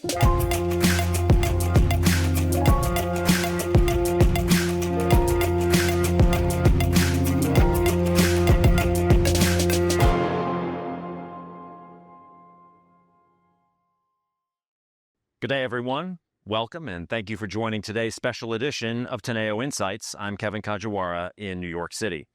Good day, everyone. Welcome, and thank you for joining today's special edition of Teneo Insights. I'm Kevin Kajiwara in New York City.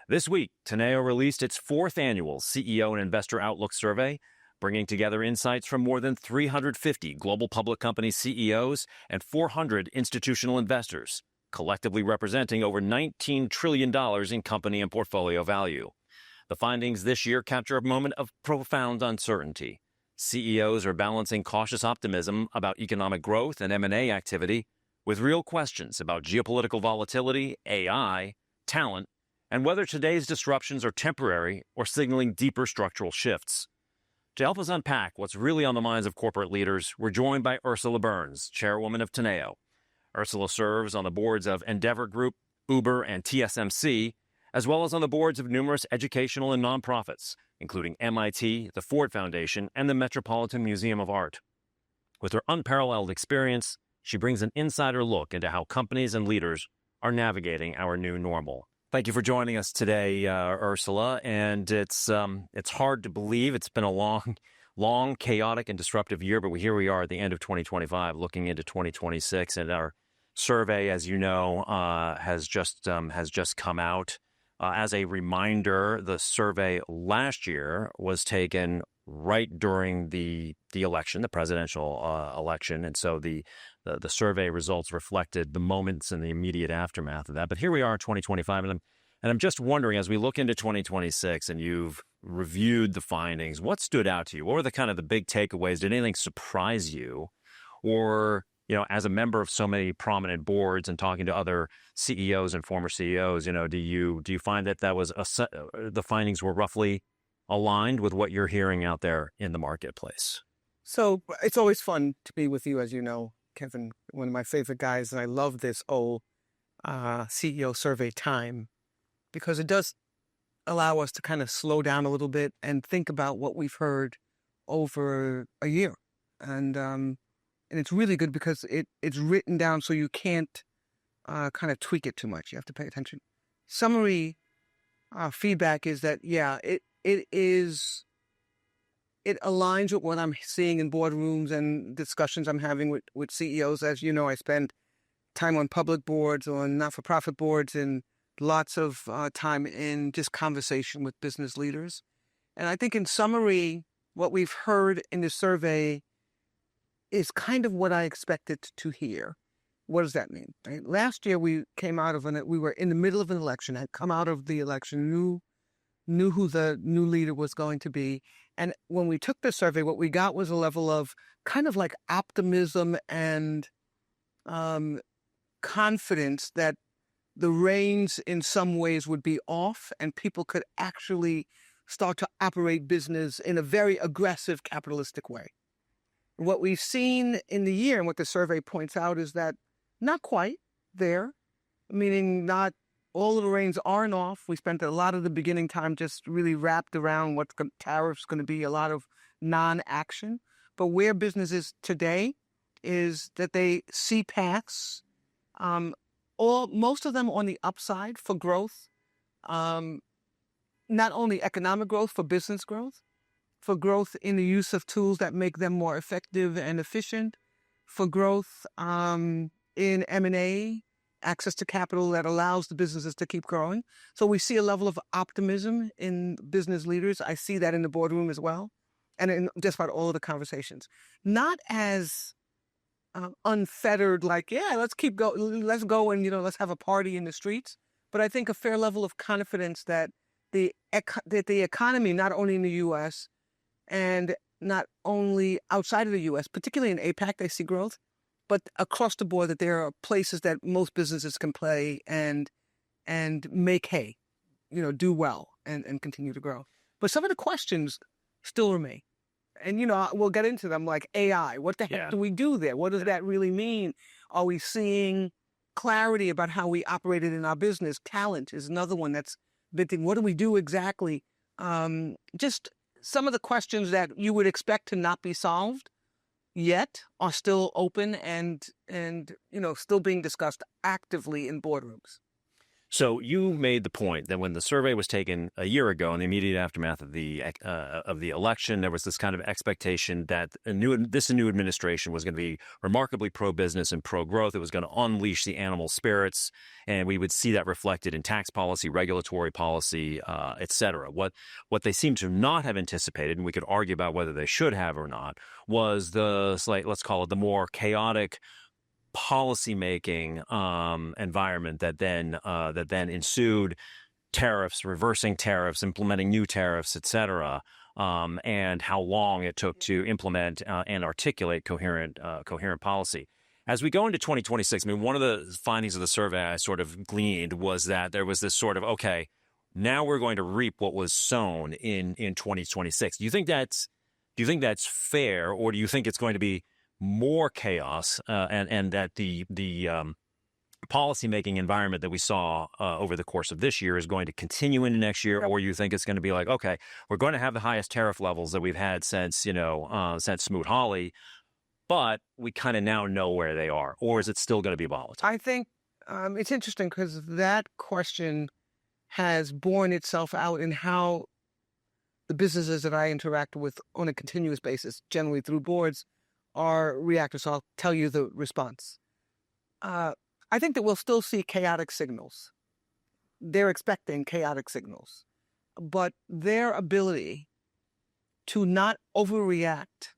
This week, Teneo released its fourth annual CEO and Investor Outlook Survey, bringing together insights from more than 350 global public company CEOs and 400 institutional investors, collectively representing over $19 trillion in company and portfolio value. The findings this year capture a moment of profound uncertainty. CEOs are balancing cautious optimism about economic growth and M&A activity with real questions about geopolitical volatility, AI, talent, and whether today's disruptions are temporary or signaling deeper structural shifts. To help us unpack what's really on the minds of corporate leaders, we're joined by Ursula Burns, Chairwoman of Teneo. Ursula serves on the boards of Endeavor Group, Uber, and TSMC, as well as on the boards of numerous educational and nonprofits, including MIT, the Ford Foundation, and the Metropolitan Museum of Art. With her unparalleled experience, she brings an insider look into how companies and leaders are navigating our new normal. Thank you for joining us today, Ursula. And it's hard to believe it's been a long, chaotic, and disruptive year, but here we are at the end of 2025, looking into 2026, and our survey, as you know, has just come out. As a reminder, the survey last year was taken right during the election, the presidential election, and so the survey results reflected the moments in the immediate aftermath of that. But here we are in 2025, and I'm just wondering, as we look into 2026, and you've reviewed the findings, what stood out to you? What were the big takeaways? Did anything surprise you, or as a member of so many prominent boards and talking to other CEOs and former CEOs, do you find that was the findings were roughly aligned with what you're hearing out there in the marketplace? So it's always fun to be with you, as you know, Kevin, one of my favorite guys, and I love this old CEO survey time because it does allow us to kind of slow down a little bit and think about what we've heard over a year. And it's really good because it's written down so you can't kind of tweak it too much. You have to pay attention. Summary feedback is that, it aligns with what I'm seeing in boardrooms and discussions I'm having with CEOs. As you know, I spend time on public boards, on not-for-profit boards, and lots of time in just conversation with business leaders. And I think in summary, what we've heard in the survey is kind of what I expected to hear. What does that mean? Right? Last year, we came out of we were in the middle of an election, had come out of the election, knew who the new leader was going to be. And when we took the survey, what we got was a level of kind of like optimism and confidence that the reins in some ways would be off and people could actually start to operate business in a very aggressive capitalistic way. What we've seen in the year and what the survey points out is that not quite there, meaning not all of the reins aren't off. We spent a lot of the beginning time just really wrapped around what tariffs going to be, a lot of non-action. But where business is today is that they see paths, most of them on the upside for growth, not only economic growth, for business growth, for growth in the use of tools that make them more effective and efficient, for growth in M&A, access to capital that allows the businesses to keep growing. So we see a level of optimism in business leaders. I see that in the boardroom as well, and in just about all of the conversations. Not as unfettered, like, let's go and, let's have a party in the streets. But I think a fair level of confidence that the economy, not only in the U.S., and not only outside of the U.S., particularly in APAC, they see growth, but across the board that there are places that most businesses can play and make hay, do well and continue to grow. But some of the questions still remain. And, we'll get into them, like AI. What the heck do we do there? What does that really mean? Are we seeing clarity about how we operated in our business? Talent is another one that's been thinking, what do we do exactly? Just some of the questions that you would expect to not be solved yet are still open and still being discussed actively in boardrooms. So you made the point that when the survey was taken a year ago, in the immediate aftermath of the election, there was this kind of expectation that this new administration was going to be remarkably pro-business and pro-growth. It was going to unleash the animal spirits, and we would see that reflected in tax policy, regulatory policy, et cetera. What they seem to not have anticipated, and we could argue about whether they should have or not, was the let's call it the more chaotic policymaking environment that then ensued: tariffs, reversing tariffs, implementing new tariffs, et cetera, and how long it took to implement and articulate coherent policy. As we go into 2026, I mean, one of the findings of the survey I sort of gleaned was that there was this sort of, okay, now we're going to reap what was sown in 2026. Do you think that's fair, or do you think it's going to be more chaos, and that the policymaking environment that we saw over the course of this year is going to continue into next year, or you think it's going to be like, okay, we're going to have the highest tariff levels that we've had since Smoot-Hawley, but we kind of now know where they are, or is it still going to be volatile? I think it's interesting because that question has borne itself out in how the businesses that I interact with on a continuous basis, generally through boards, are reactive. So I'll tell you the response. I think that we'll still see chaotic signals. They're expecting chaotic signals, but their ability to not overreact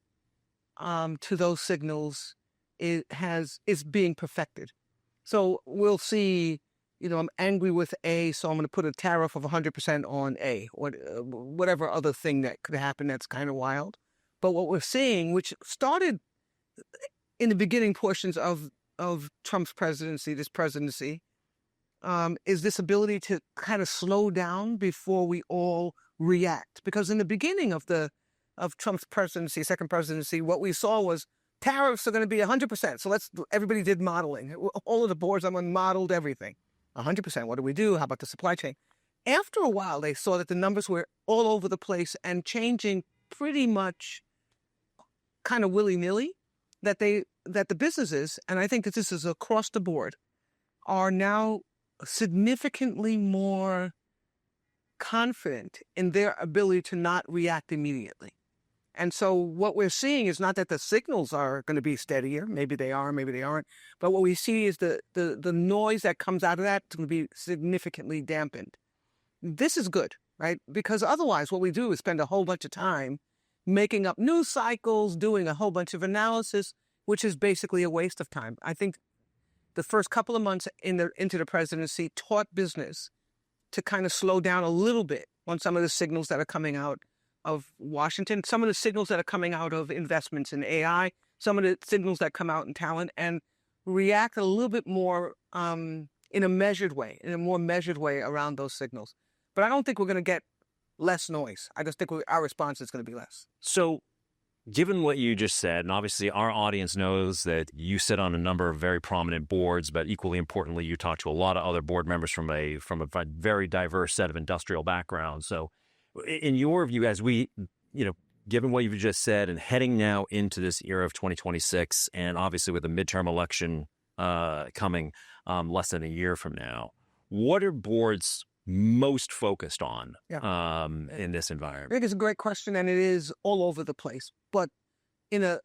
to those signals is being perfected. So we'll see, I'm angry with A, so I'm going to put a tariff of 100% on A, or whatever other thing that could happen that's kind of wild. But what we're seeing, which started in the beginning portions of Trump's presidency, is this ability to kind of slow down before we all react. Because in the beginning of Trump's presidency, second presidency, what we saw was tariffs are going to be 100%. So everybody did modeling. All of the boards I'm on modeled everything. 100%. What do we do? How about the supply chain? After a while, they saw that the numbers were all over the place and changing pretty much kind of willy-nilly, that the businesses, and I think that this is across the board, are now significantly more confident in their ability to not react immediately. And so what we're seeing is not that the signals are going to be steadier. Maybe they are, maybe they aren't. But what we see is the noise that comes out of that is going to be significantly dampened. This is good, right? Because otherwise what we do is spend a whole bunch of time making up news cycles, doing a whole bunch of analysis, which is basically a waste of time. I think the first couple of months into the presidency taught business to kind of slow down a little bit on some of the signals that are coming out of Washington, some of the signals that are coming out of investments in AI, some of the signals that come out in talent, and react a little bit more in a more measured way around those signals. But I don't think we're going to get less noise. I just think our response is going to be less. So given what you just said, and obviously our audience knows that you sit on a number of very prominent boards, but equally importantly, you talk to a lot of other board members from a very diverse set of industrial backgrounds. So in your view, as we, given what you've just said and heading now into this era of 2026, and obviously with a midterm election coming less than a year from now, what are boards most focused on in this environment? I think it's a great question, and it is all over the place, but in the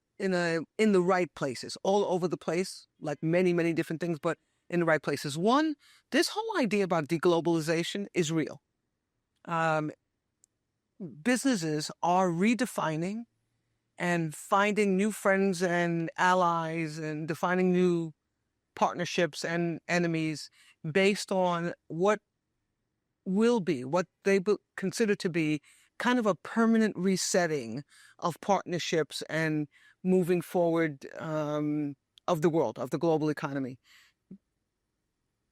right places, all over the place, like many, many different things, but in the right places. One, this whole idea about deglobalization is real. Businesses are redefining and finding new friends and allies and defining new partnerships and enemies based on what they consider to be kind of a permanent resetting of partnerships and moving forward of the world, of the global economy.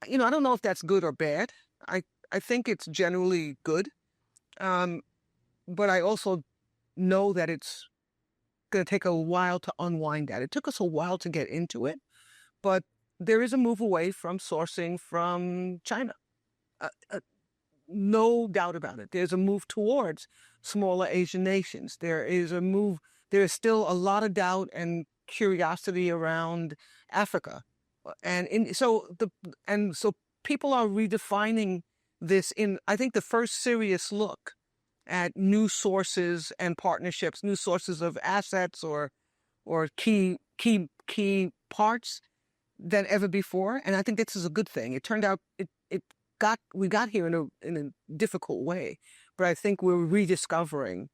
I don't know if that's good or bad. I think it's generally good. But I also know that it's going to take a while to unwind that. It took us a while to get into it, but there is a move away from sourcing from China. No doubt about it. There's a move towards smaller Asian nations. There is a move there is still a lot of doubt and curiosity around Africa. So people are redefining this in, I think, the first serious look at new sources and partnerships, new sources of assets or key parts than ever before. And I think this is a good thing. It turned out we got here in a difficult way, but I think we're rediscovering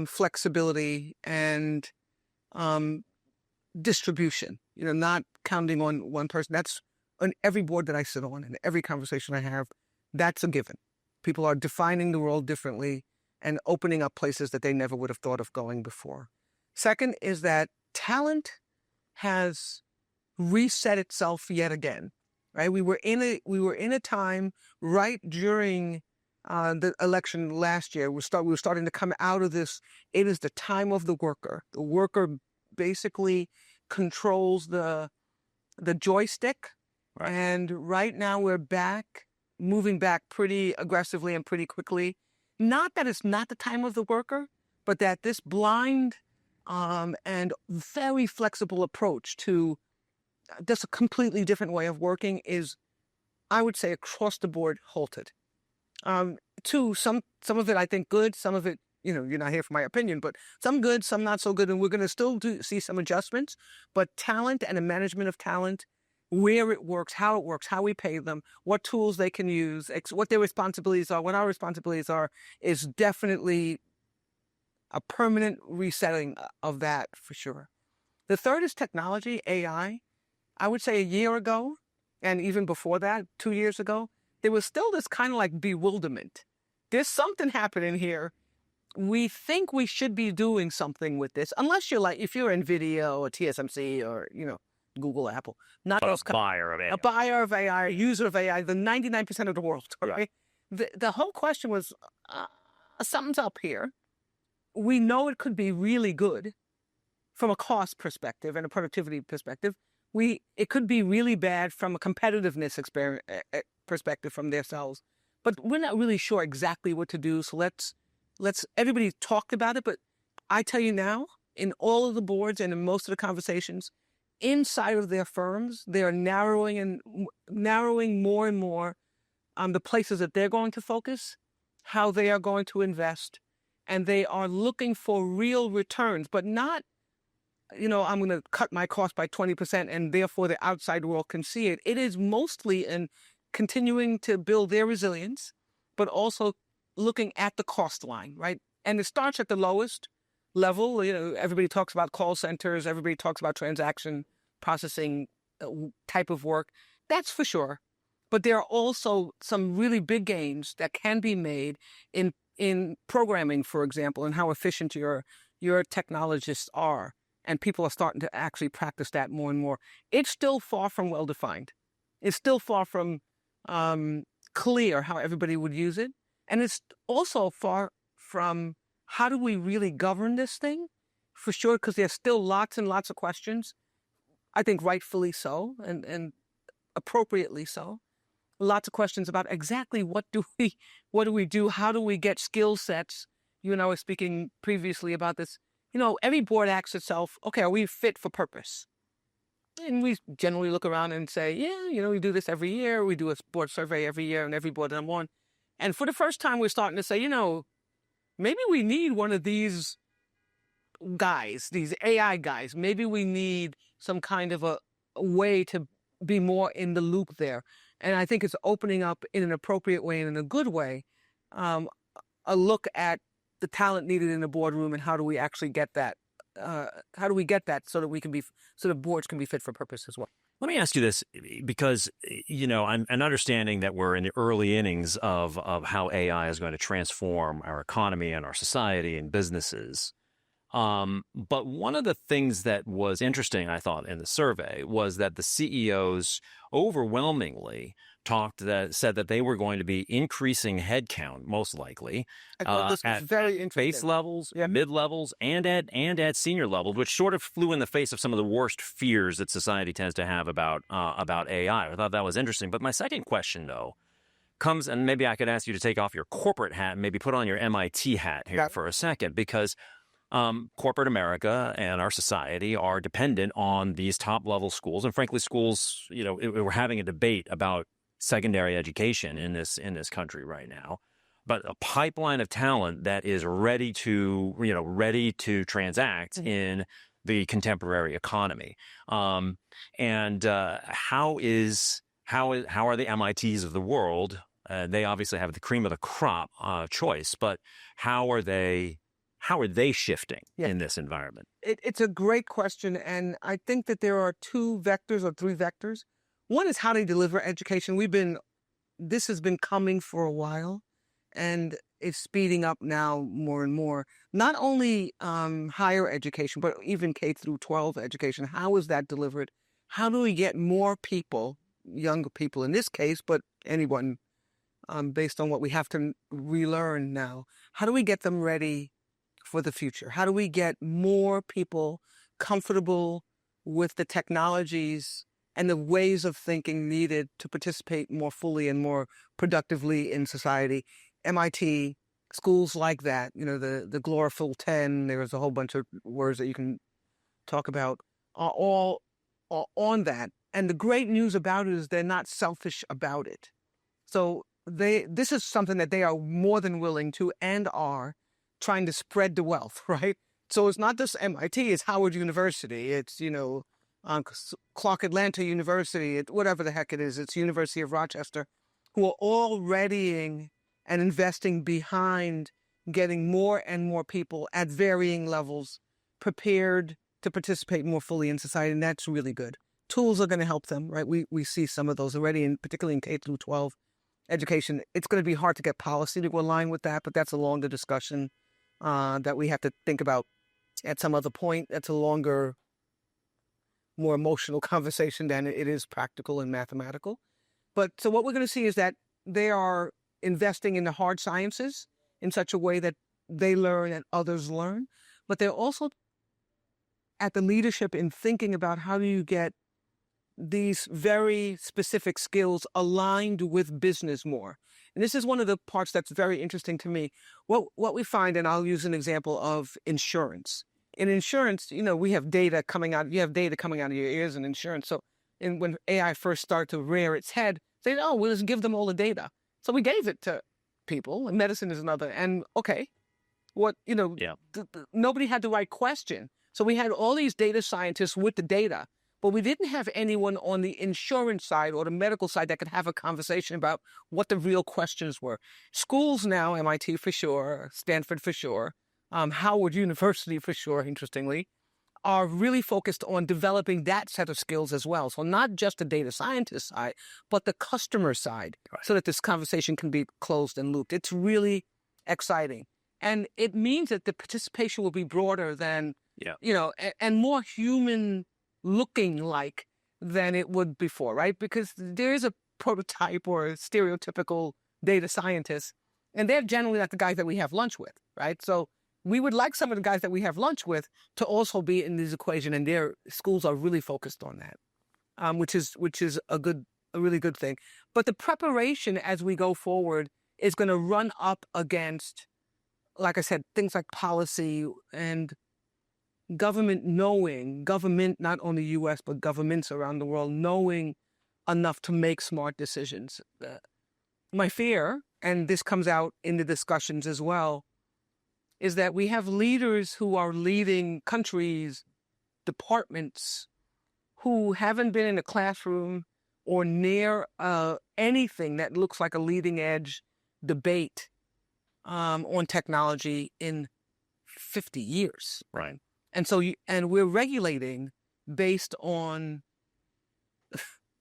flexibility and distribution. Not counting on one person. That's on every board that I sit on and every conversation I have. That's a given. People are defining the world differently and opening up places that they never would have thought of going before. Second is that talent has reset itself yet again. Right? We were in a time right during the election last year. We were starting to come out of this. It is the time of the worker. The worker basically controls the joystick. Right. And right now we're moving back pretty aggressively and pretty quickly. Not that it's not the time of the worker, but that this blind and very flexible approach to just a completely different way of working is, I would say, across the board halted. Two, some of it I think good, some of it, you're not here for my opinion, but some good, some not so good, and we're going to still see some adjustments. But talent and the management of talent, where it works, how we pay them, what tools they can use, what their responsibilities are, what our responsibilities are, is definitely a permanent resetting of that for sure. The third is technology, AI. I would say a year ago, and even before that, 2 years ago, there was still this kind of like bewilderment. There's something happening here. We think we should be doing something with this, unless if you're NVIDIA or TSMC or, Google, Apple. Not a buyer of AI. A buyer of AI, a user of AI, the 99% of the world, right? The whole question was, something's up here. We know it could be really good from a cost perspective and a productivity perspective. It could be really bad from a competitiveness perspective from themselves, but we're not really sure exactly what to do. So let's everybody talked about it, but I tell you now, in all of the boards and in most of the conversations inside of their firms, they are narrowing more and more on the places that they're going to focus, how they are going to invest, and they are looking for real returns, but not, I'm going to cut my cost by 20% and therefore the outside world can see it. It is mostly in continuing to build their resilience, but also looking at the cost line, right? And it starts at the lowest level. Everybody talks about call centers. Everybody talks about transaction processing type of work. That's for sure. But there are also some really big gains that can be made in programming, for example, and how efficient your technologists are. And people are starting to actually practice that more and more. It's still far from well-defined. It's still far from clear how everybody would use it. And it's also far from how do we really govern this thing, for sure, because there's still lots and lots of questions. I think rightfully so and appropriately so. Lots of questions about exactly what do we do? How do we get skill sets? You and I were speaking previously about this. Every board asks itself, okay, are we fit for purpose? And we generally look around and say, yeah, we do this every year. We do a board survey every year and every board that I'm on. And for the first time, we're starting to say, maybe we need one of these guys, these AI guys. Maybe we need some kind of a way to be more in the loop there. And I think it's opening up in an appropriate way and in a good way, a look at the talent needed in the boardroom and how do we actually get that? How do we get that so that so the boards can be fit for purpose as well? Let me ask you this, because, I'm understanding that we're in the early innings of how AI is going to transform our economy and our society and businesses. But one of the things that was interesting, I thought, in the survey was that the CEOs overwhelmingly said that they were going to be increasing headcount, most likely, at very base levels, mid levels, and at senior levels, which sort of flew in the face of some of the worst fears that society tends to have about AI. I thought that was interesting. But my second question, though, comes, and maybe I could ask you to take off your corporate hat and maybe put on your MIT hat here for a second, because corporate America and our society are dependent on these top-level schools. And frankly, schools, we're having a debate about secondary education in this country right now. But a pipeline of talent that is ready to transact in the contemporary economy. How are the MITs of the world? They obviously have the cream of the crop choice, but how are they shifting in this environment? It's a great question, and I think that there are two vectors or three vectors. One is how they deliver education. This has been coming for a while, and it's speeding up now more and more. Not only higher education, but even K through 12 education. How is that delivered? How do we get more people, younger people in this case, but anyone, based on what we have to relearn now, how do we get them ready for the future? How do we get more people comfortable with the technologies and the ways of thinking needed to participate more fully and more productively in society? MIT, schools like that, the Gloriful 10, there's a whole bunch of words that you can talk about, are all on that. And the great news about it is they're not selfish about it. So this is something that they are more than willing to and are trying to spread the wealth, right? So it's not just MIT, it's Howard University, it's, Clark Atlanta University, whatever the heck it is, it's University of Rochester, who are all readying and investing behind getting more and more people at varying levels prepared to participate more fully in society, and that's really good. Tools are going to help them, right? We see some of those already, and particularly in K through 12 education. It's going to be hard to get policy to align with that, but that's a longer discussion that we have to think about at some other point. That's a longer, more emotional conversation than it is practical and mathematical. But so what we're going to see is that they are investing in the hard sciences in such a way that they learn and others learn, but they're also at the leadership in thinking about how do you get these very specific skills aligned with business more. And this is one of the parts that's very interesting to me. What we find, and I'll use an example of insurance. In insurance, we have data coming out. You have data coming out of your ears in insurance. So when AI first started to rear its head, they said, we'll just give them all the data. So we gave it to people, and medicine is another. And nobody had the right question. So we had all these data scientists with the data, but we didn't have anyone on the insurance side or the medical side that could have a conversation about what the real questions were. Schools now, MIT for sure, Stanford for sure, Howard University for sure, interestingly, are really focused on developing that set of skills as well. So not just the data scientist side, but the customer side, right, so that this conversation can be closed and looped. It's really exciting. And it means that the participation will be broader than, and more human looking like than it would before, right? Because there is a prototype or a stereotypical data scientist, and they're generally not the guys that we have lunch with, right? So we would like some of the guys that we have lunch with to also be in this equation, and their schools are really focused on that, which is a really good thing. But the preparation as we go forward is going to run up against, like I said, things like policy and government, not only U.S., but governments around the world knowing enough to make smart decisions. My fear, and this comes out in the discussions as well, is that we have leaders who are leading countries, departments, who haven't been in a classroom or near anything that looks like a leading edge debate on technology in 50 years. Right. And so, and we're regulating based on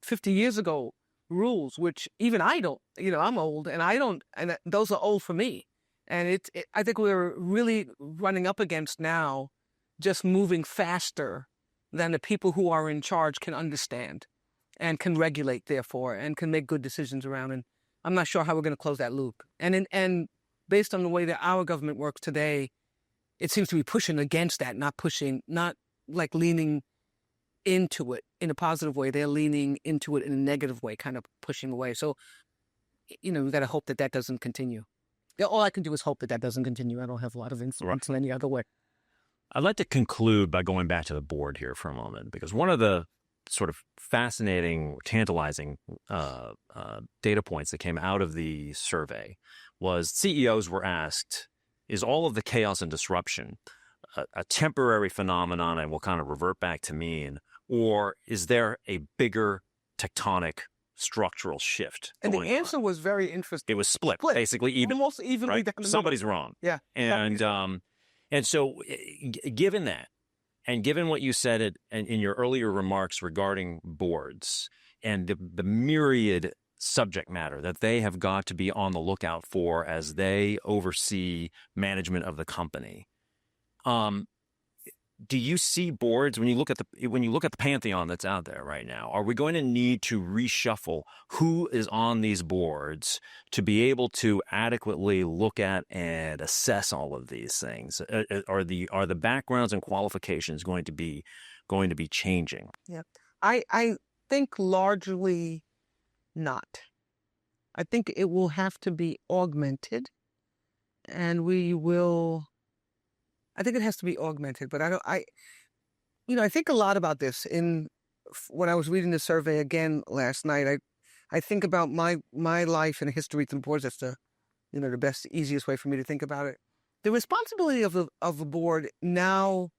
50 years ago rules, which even I don't, I'm old and those are old for me. And I think we're really running up against now just moving faster than the people who are in charge can understand and can regulate, therefore, and can make good decisions around. And I'm not sure how we're going to close that loop. And based on the way that our government works today, it seems to be pushing against that, not like leaning into it in a positive way. They're leaning into it in a negative way, kind of pushing away. So, we got to hope that that doesn't continue. All I can do is hope that that doesn't continue. I don't have a lot of influence in any other way. I'd like to conclude by going back to the board here for a moment, because one of the sort of fascinating, tantalizing data points that came out of the survey was CEOs were asked, is all of the chaos and disruption a temporary phenomenon and will kind of revert back to mean, or is there a bigger tectonic structural shift? And the answer was very interesting. It was split. Basically even. Almost evenly right? down the middle. Somebody's wrong. Yeah. And so given that, and given what you said in your earlier remarks regarding boards and the myriad subject matter that they have got to be on the lookout for as they oversee management of the company, do you see boards, when you look at the pantheon that's out there right now, are we going to need to reshuffle who is on these boards to be able to adequately look at and assess all of these things? Are the backgrounds and qualifications going to be changing? Yeah, I think largely not. I think it will have to be augmented, and I think it has to be augmented, but I think a lot about this. When I was reading the survey again last night, I think about my life and history through boards. That's the best, easiest way for me to think about it. The responsibility of a board nowadays,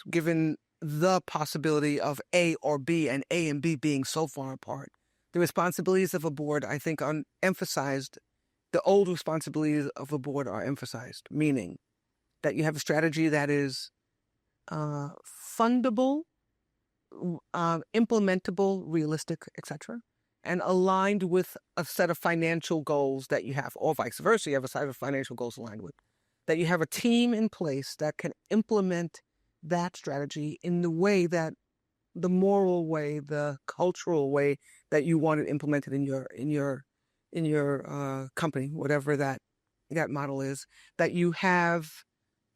given the possibility of A or B and A and B being so far apart, the responsibilities of a board, I think, are emphasized. The old responsibilities of a board are emphasized, meaning that you have a strategy that is fundable, implementable, realistic, etc., and aligned with a set of financial goals that you have, or vice versa. You have a set of financial goals aligned with. That you have a team in place that can implement that strategy in the way that, the moral way, the cultural way that you want it implemented in your company, whatever that model is. That you have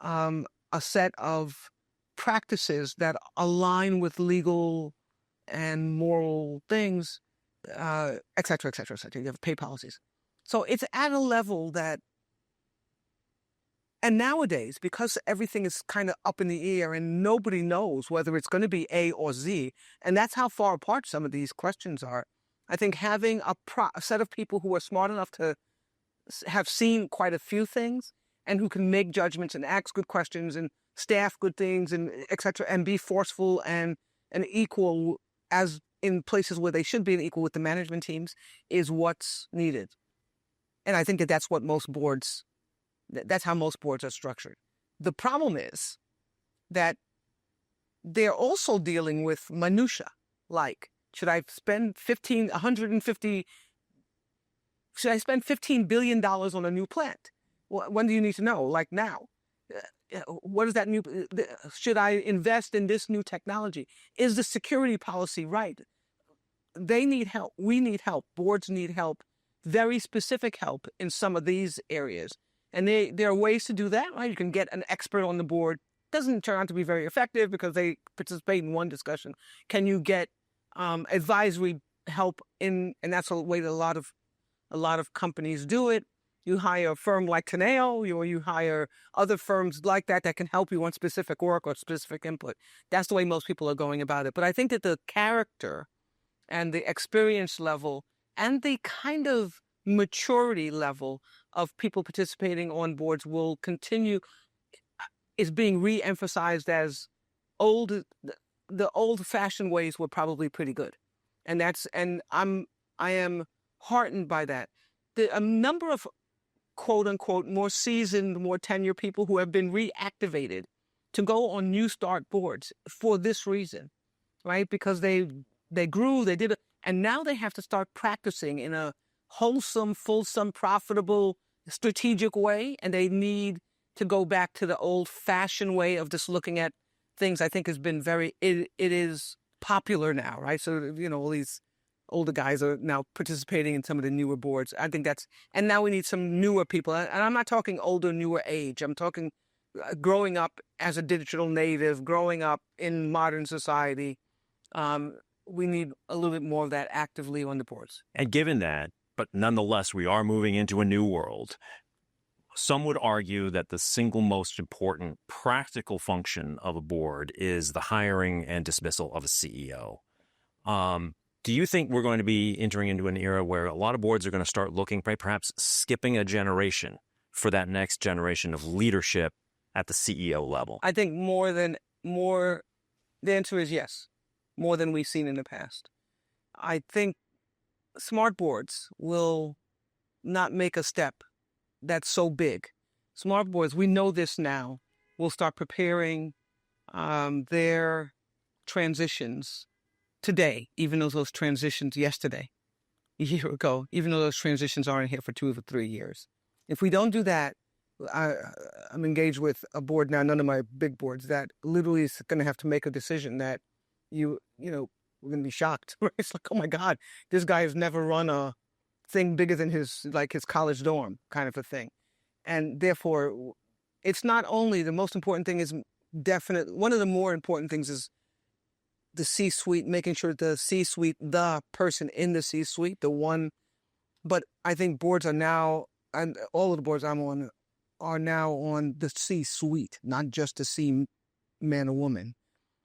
a set of practices that align with legal and moral things, et cetera, et cetera, et cetera. You have pay policies. So it's at a level that, and nowadays, because everything is kind of up in the air and nobody knows whether it's going to be A or Z, and that's how far apart some of these questions are, I think having a set of people who are smart enough to have seen quite a few things and who can make judgments and ask good questions and staff good things and et cetera, and be forceful and equal as in places where they should be, and equal with the management teams, is what's needed. And I think that's what that's how most boards are structured. The problem is that they're also dealing with minutia, like, should I spend $15 billion on a new plant? When do you need to know? Like now. What is that new? Should I invest in this new technology? Is the security policy right? They need help. We need help. Boards need help. Very specific help in some of these areas. And there are ways to do that, right? You can get an expert on the board. Doesn't turn out to be very effective because they participate in one discussion. Can you get advisory help and that's a way that a lot of companies do it. You hire a firm like Teneo, or you hire other firms like that can help you on specific work or specific input. That's the way most people are going about it. But I think that the character and the experience level and the kind of maturity level of people participating on boards will continue, is being re-emphasized as the old-fashioned ways were probably pretty good. And I am heartened by that. A number of quote-unquote more seasoned, more tenured people who have been reactivated to go on new start boards for this reason, right? Because they grew, they did it, and now they have to start practicing in a wholesome, fulsome, profitable, strategic way, and they need to go back to the old-fashioned way of just looking at things. I think has been it is popular now, right? So, all these older guys are now participating in some of the newer boards. I think and now we need some newer people. And I'm not talking older, newer age. I'm talking growing up as a digital native, growing up in modern society. We need a little bit more of that actively on the boards. And given that, but nonetheless, we are moving into a new world. some would argue that the single most important practical function of a board is the hiring and dismissal of a CEO. Do you think we're going to be entering into an era where a lot of boards are going to start looking, perhaps skipping a generation for that next generation of leadership at the CEO level? I think the answer is yes, more than we've seen in the past. I think smart boards will not make a step that's so big. Smart boards, we know this now, will start preparing their transitions today, even though those transitions yesterday, a year ago, even though those transitions aren't here for 2 or 3 years. If we don't do that, I'm engaged with a board now, none of my big boards, that literally is going to have to make a decision that we're going to be shocked. It's like, oh my God, this guy has never run a thing bigger than his college dorm kind of a thing. And therefore, it's not only the most important thing is one of the more important things is the C-suite, making sure the C-suite, the person in the C-suite, but I think boards are now, and all of the boards I'm on are now on the C-suite, not just the C man or woman.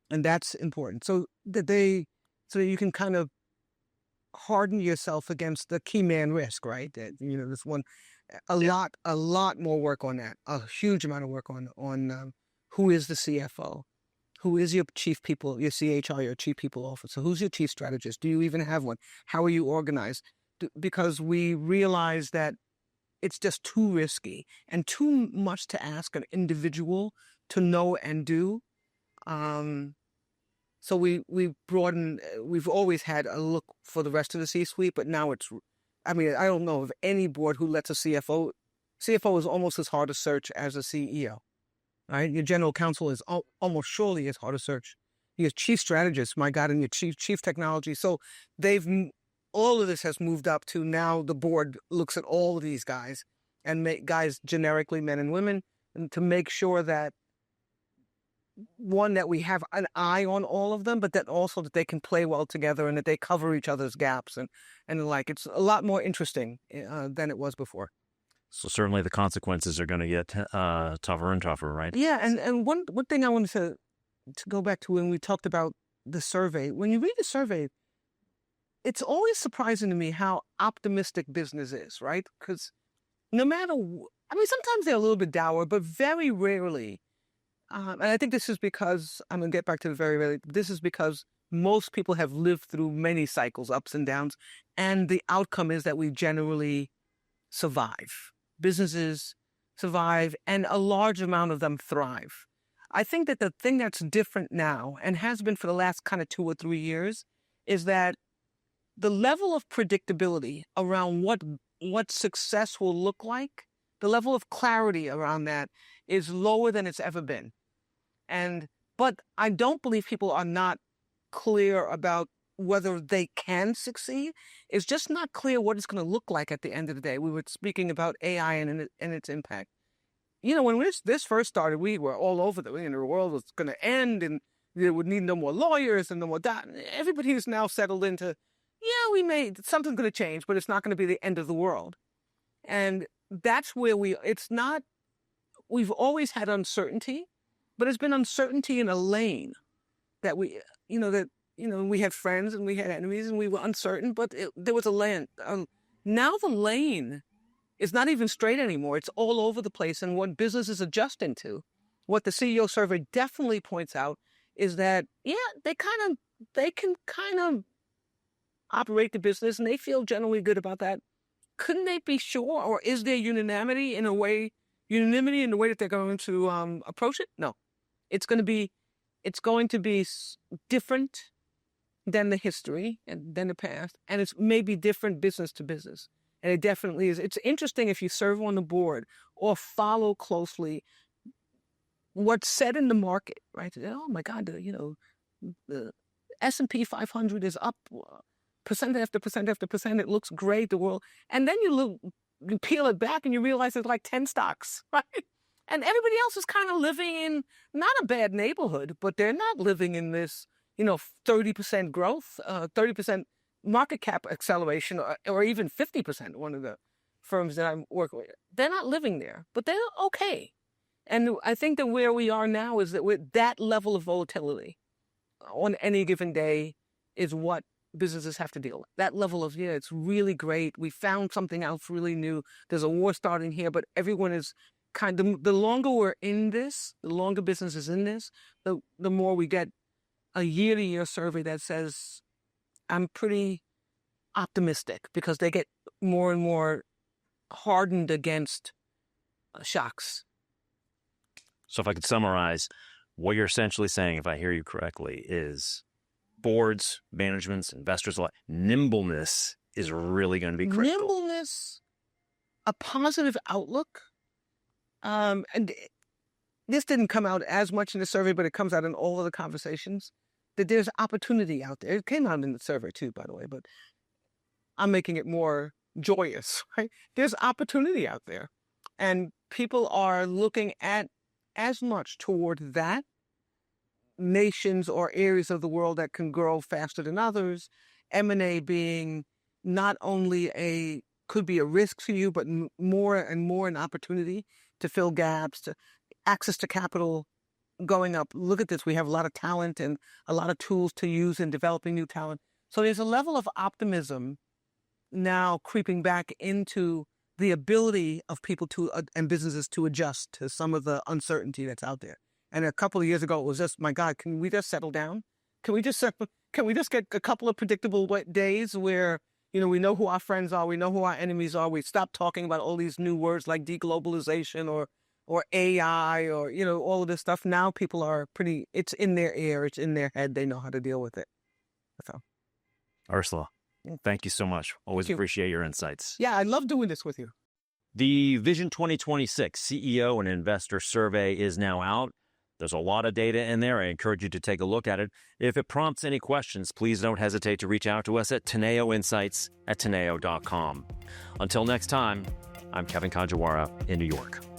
And that's important. So that you can kind of harden yourself against the key man risk, right? That, this one, a lot more work on that, a huge amount of work on who is the CFO, who is your your CHR, your chief people officer, who's your chief strategist? Do you even have one? How are you organized? Because we realize that it's just too risky and too much to ask an individual to know and do. So we've always had a look for the rest of the C-suite, but now I don't know of any board who lets a CFO. CFO is almost as hard to search as a CEO, right? Your general counsel is almost surely as hard to search. Your chief strategist, my God, and your chief technology. So all of this has moved up to now the board looks at all of these guys and guys generically, men and women, and to make sure that that we have an eye on all of them, but that also that they can play well together and that they cover each other's gaps and it's a lot more interesting than it was before. So certainly the consequences are going to get tougher and tougher, right? Yeah, and one thing I wanted to go back to when we talked about the survey. When you read the survey, it's always surprising to me how optimistic business is, right? Because no matter, sometimes they're a little bit dour, but very rarely. And I think this is because, I'm going to get back to the very rarely, this is because most people have lived through many cycles, ups and downs, and the outcome is that we generally survive. Businesses survive, and a large amount of them thrive. I think that the thing that's different now, and has been for the last kind of 2 or 3 years, is that the level of predictability around what success will look like, the level of clarity around that is lower than it's ever been. But I don't believe people are not clear about whether they can succeed. It's just not clear what it's going to look like at the end of the day. We were speaking about AI and its impact. When this first started, we were all over the world was going to end and they would need no more lawyers and no more that. Everybody is now settled into, something's going to change, but it's not going to be the end of the world. And that's where we've always had uncertainty, but it's been uncertainty in a lane that we had friends and we had enemies and we were uncertain, but there was a lane. Now the lane is not even straight anymore. It's all over the place. And what business is adjusting to, what the CEO survey definitely points out is that, they can kind of operate the business and they feel generally good about that. Couldn't they be sure, or is there unanimity in the way that they're going to approach it? No, it's going to be different than the history and than the past, and it's maybe different business to business, and it definitely is. It's interesting if you serve on the board or follow closely what's said in the market, right? Oh my God, the S&P 500 is up percent after percent after percent. It looks great, the world. And then you peel it back and you realize it's like 10 stocks, right? And everybody else is kind of living in not a bad neighborhood, but they're not living in this, 30% growth, 30% market cap acceleration, or even 50%. One of the firms that I'm working with, they're not living there, but they're okay. And I think that where we are now is that with that level of volatility on any given day is what businesses have to deal with. That level of, yeah, it's really great. We found something else really new. There's a war starting here, but everyone is the longer we're in this, the longer business is in this, the more we get a year-to-year survey that says, I'm pretty optimistic, because they get more and more hardened against shocks. So if I could summarize, what you're essentially saying, if I hear you correctly, is boards, managements, investors, nimbleness is really going to be critical. Nimbleness, a positive outlook. And this didn't come out as much in the survey, but it comes out in all of the conversations, that there's opportunity out there. It came out in the survey too, by the way, but I'm making it more joyous, right? There's opportunity out there. And people are looking at as much toward that, nations or areas of the world that can grow faster than others, M&A being not only could be a risk for you, but more and more an opportunity to fill gaps, to access to capital going up. Look at this. We have a lot of talent and a lot of tools to use in developing new talent. So there's a level of optimism now creeping back into the ability of people and businesses to adjust to some of the uncertainty that's out there. And a couple of years ago, it was just, my God, can we just settle down? Can we just get a couple of predictable days where, we know who our friends are, we know who our enemies are, we stop talking about all these new words like deglobalization or AI or, all of this stuff. Now people are it's in their ear, it's in their head, they know how to deal with it. So, Ursula, thank you so much. Always appreciate your insights. Yeah, I love doing this with you. The Vision 2026 CEO and Investor Survey is now out. There's a lot of data in there. I encourage you to take a look at it. If it prompts any questions, please don't hesitate to reach out to us at Teneo Insights at Teneo.com. Until next time, I'm Kevin Kajiwara in New York.